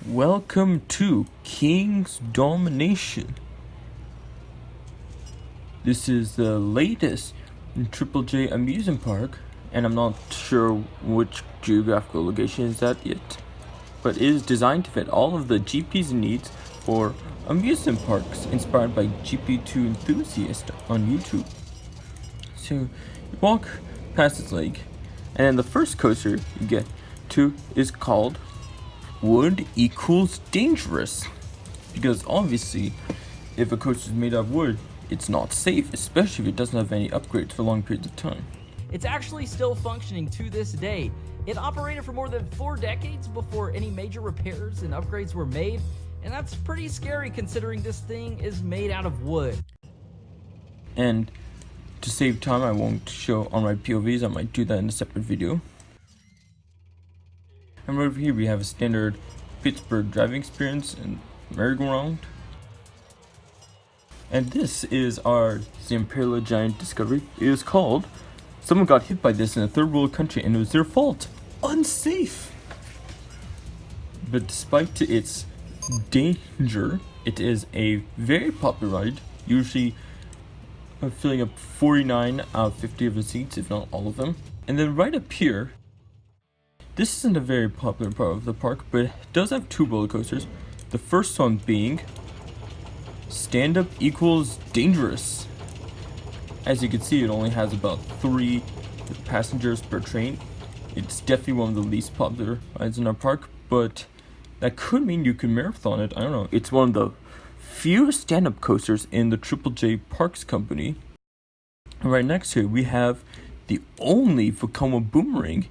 Welcome to King's Domination. This is the latest in Triple J amusement park, and I'm not sure which geographical location is that yet, but it is designed to fit all of the GP's needs for amusement parks, inspired by GP2 Enthusiast on YouTube. So you walk past this lake, and then the first coaster you get to is called Wood equals dangerous, because obviously if a coaster is made out of wood, it's not safe, especially if it doesn't have any upgrades for long periods of time. It's actually still functioning to this day. It operated for more than 4 decades before any major repairs and upgrades were made, and that's pretty scary considering this thing is made out of wood. And to save time, I won't show on my POVs, I might do that in a separate video. And right over here we have a standard Pittsburgh driving experience and merry-go-round. And this is our Zamperla Giant Discovery. It is called, someone got hit by this in a third world country and it was their fault. Unsafe! But despite its danger, it is a very popular ride, usually filling up 49 out of 50 of the seats, if not all of them. And then right up here, this isn't a very popular part of the park, but it does have 2 roller coasters. The first one being Stand Up equals Dangerous. As you can see, it only has about 3 passengers per train. It's definitely one of the least popular rides in our park, but that could mean you can marathon it. I don't know. It's one of the few stand-up coasters in the Triple J Parks Company. And right next to it, we have the only Vekoma boomerang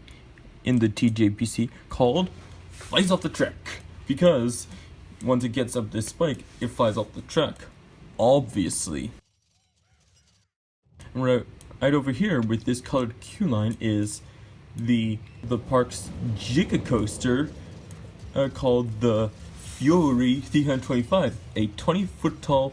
in the TJPC called Flies Off the Track, because once it gets up this spike, it flies off the track, obviously. And right over here with this colored queue line is the park's Giga Coaster called the Fury 325, a 20-foot tall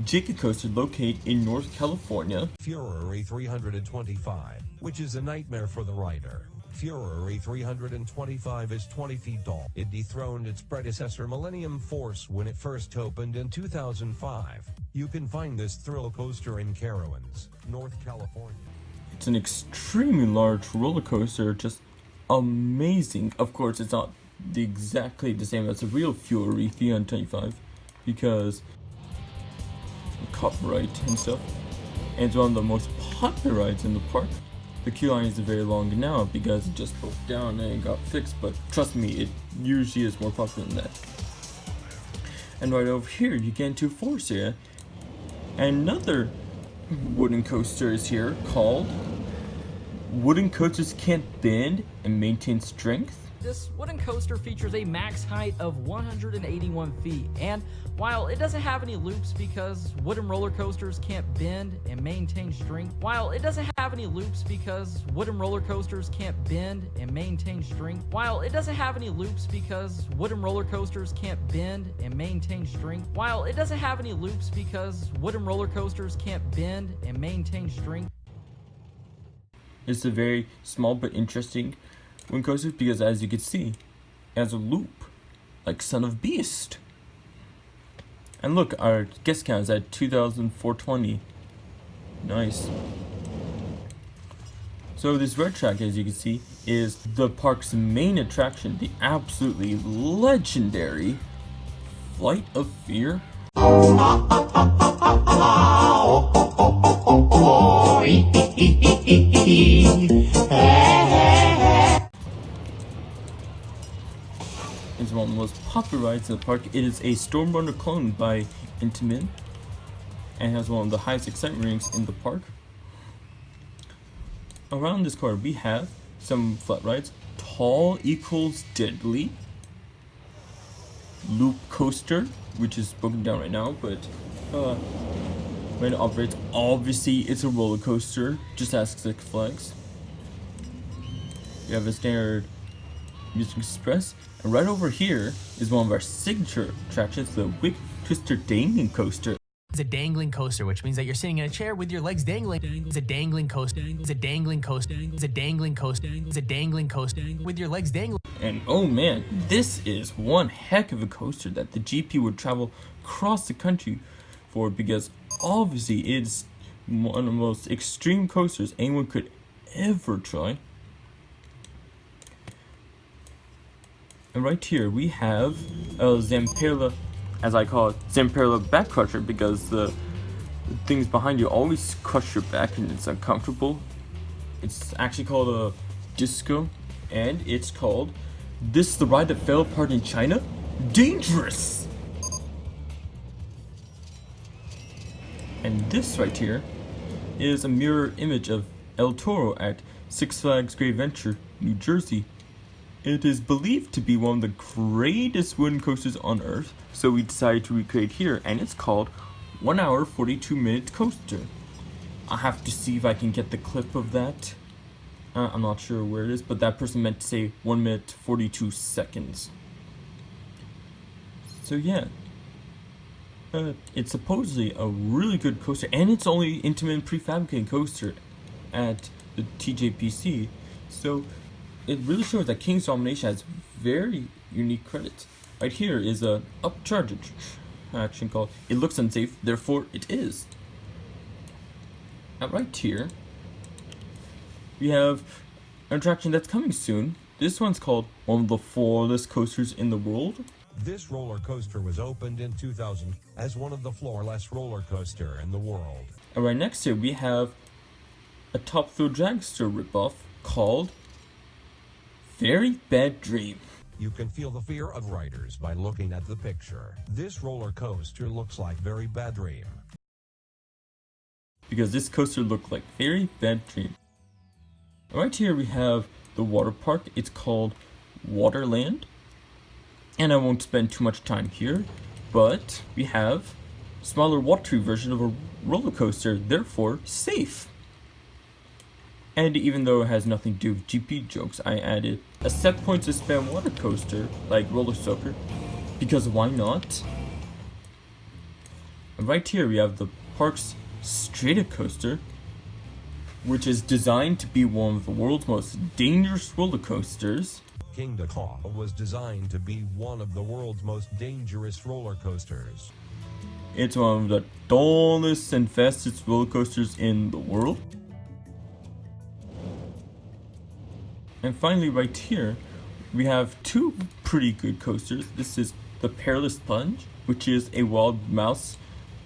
Giga Coaster located in North California. Fury 325, which is a nightmare for the rider. Fury 325 is 20 feet tall. It dethroned its predecessor Millennium Force when it first opened in 2005. You can find this thrill coaster in Carowinds, North California. It's an extremely large roller coaster, just amazing. Of course, it's not exactly the same as a real Fury 325 because copyright and stuff. And it's one of the most popular rides in the park. The queue line isn't very long now because it just broke down and it got fixed, but trust me, it usually is more popular than that. And right over here, you get into a forest area. Another wooden coaster is here called Wooden Coasters Can't Bend and Maintain Strength. This wooden coaster features a max height of 181 feet, and while it doesn't have any loops because wooden roller coasters can't bend and maintain strength, It's a very small but interesting wooden coaster because, as you can see, it has a loop like Son of Beast. And look, our guest count is at 2,420. Nice. So this red track, as you can see, is the park's main attraction, the absolutely legendary Flight of Fear. It's one of the most popular rides in the park. It is a Stormrunner clone by Intamin and has one of the highest excitement ratings in the park. Around this corner we have some flat rides. Tall equals Deadly, Loop Coaster, which is broken down right now, but when it operates, obviously it's a roller coaster, just ask Six Flags. We have a standard Music Express, and right over here is one of our signature attractions, the Wick Twister Gaming Coaster. It's a dangling coaster, which means that you're sitting in a chair with your legs dangling. It's a dangling coaster. It's a dangling coaster. It's a dangling coaster. It's a dangling coaster with your legs dangling. And oh man, this is one heck of a coaster that the GP would travel across the country for, because obviously it's one of the most extreme coasters anyone could ever try. And right here we have a Zamperla, as I call it, Zamperla back crusher, because the things behind you always crush your back and it's uncomfortable. It's actually called a disco, and it's called "This is the Ride That Fell Apart in China? Dangerous!" And this right here is a mirror image of El Toro at Six Flags Great Adventure, New Jersey. It is believed to be one of the greatest wooden coasters on Earth, so we decided to recreate here, and it's called 1 hour 42 minute coaster. I have to see if I can get the clip of that. I'm not sure where it is, but that person meant to say 1 minute 42 seconds. So yeah, it's supposedly a really good coaster, and it's only intimate prefabricated coaster at the TJPC, so it really shows that King's Domination has very unique credits. Right here is a upcharge attraction called "It Looks Unsafe, Therefore It Is." And right here we have an attraction that's coming soon. This one's called one of the floorless coasters in the world. This roller coaster was opened in 2000 as one of the floorless roller coaster in the world. And right next to it we have a Top Thrill Dragster ripoff called Very Bad Dream. You can feel the fear of riders by looking at the picture. This roller coaster looks like Very Bad Dream. Because this coaster looked like Very Bad Dream. Right here we have the water park. It's called Waterland. And I won't spend too much time here, but we have smaller watery version of a roller coaster, therefore safe. And even though it has nothing to do with GP jokes, I added a set point to spam water coaster like Roller Stoker, because why not? And right here we have the park's Strata coaster, which is designed to be one of the world's most dangerous roller coasters. King Dakar was designed to be one of the world's most dangerous roller coasters. It's one of the tallest and fastest roller coasters in the world. And finally right here, we have two pretty good coasters. This is the Perilous Plunge, which is a wild mouse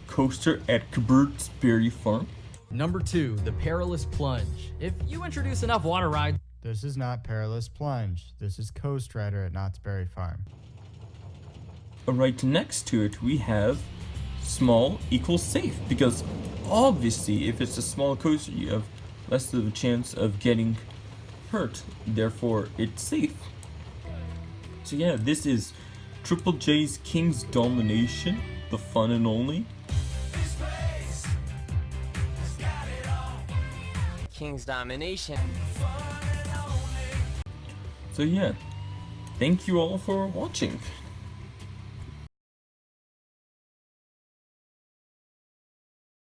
coaster at Kibbert's Berry Farm. Number 2, the Perilous Plunge. If you introduce enough water rides, This is not Perilous Plunge. This is Coast Rider at Knott's Berry Farm. Right next to it, we have small equals safe, because obviously if it's a small coaster, you have less of a chance of getting hurt, therefore it's safe. So yeah, this is Triple J's King's Domination, the fun and only. King's Domination. So yeah, thank you all for watching.